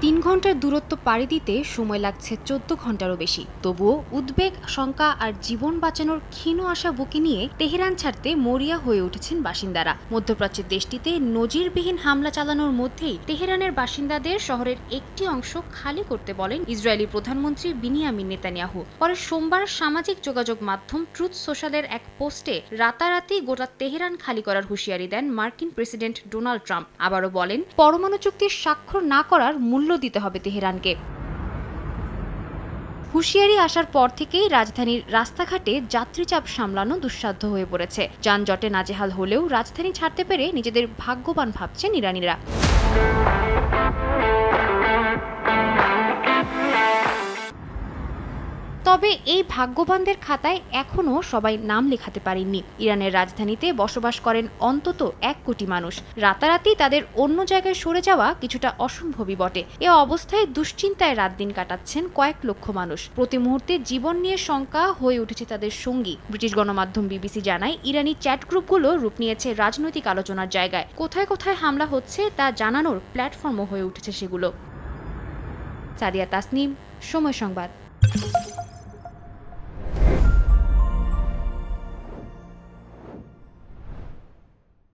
৩ ঘন্টার দূরত্ব পাড়ি দিতে সময় লাগছে ১৪ ঘন্টারও বেশি। তবুও উদ্বেগ, শঙ্কা আর জীবন বাঁচানোর ক্ষীণ আশা বুকে নিয়ে তেহরান ছাড়তে মরিয়া হয়ে উঠেছেন বাসিন্দারা। মধ্যপ্রাচ্যের দেশটিতে নজিরবিহীন হামলা চালানোর মধ্যেই তেহরানের বাসিন্দাদের শহরের একটি অংশ খালি করতে বলেন ইসরায়েলি প্রধানমন্ত্রী বিনিয়ামিন নেতানিয়াহু। পরে সোমবার সামাজিক যোগাযোগ মাধ্যম ট্রুথ সোশ্যালের এক পোস্টে রাতারাতি গোটা তেহরান খালি করার হুঁশিয়ারি দেন মার্কিন প্রেসিডেন্ট ডোনাল্ড ট্রাম্প। আবারও বলেন, পরমাণু চুক্তির স্বাক্ষর না করার মূল্য দিতে হবে তেহরানকে। হুঁশিয়ারি আসার পর থেকেই রাজধানীর রাস্তাঘাটে যাত্রীচাপ সামলানো দুঃসাধ্য হয়ে পড়েছে। যানজটে নাজেহাল হলেও রাজধানী ছাড়তে পেরে নিজেদের ভাগ্যবান ভাবছেন ইরানিরা। তবে এই ভাগ্যবানদের খাতায় এখনও সবাই নাম লেখাতে পারেননি। ইরানের রাজধানীতে বসবাস করেন অন্তত ১ কোটি মানুষ। রাতারাতি তাদের অন্য জায়গায় সরে যাওয়া কিছুটা অসম্ভবই বটে। এ অবস্থায় দুশ্চিন্তায় রাত দিন কাটাচ্ছেন কয়েক লক্ষ মানুষ। প্রতি মুহূর্তে জীবন নিয়ে শঙ্কা হয়ে উঠেছে তাদের সঙ্গী। ব্রিটিশ গণমাধ্যম বিবিসি জানায়, ইরানি চ্যাট গ্রুপগুলো রূপ নিয়েছে রাজনৈতিক আলোচনার জায়গায়। কোথায় কোথায় হামলা হচ্ছে তা জানানোর প্ল্যাটফর্মও হয়ে উঠেছে সেগুলো। সাদিয়া তাসনিম, সময় সংবাদ।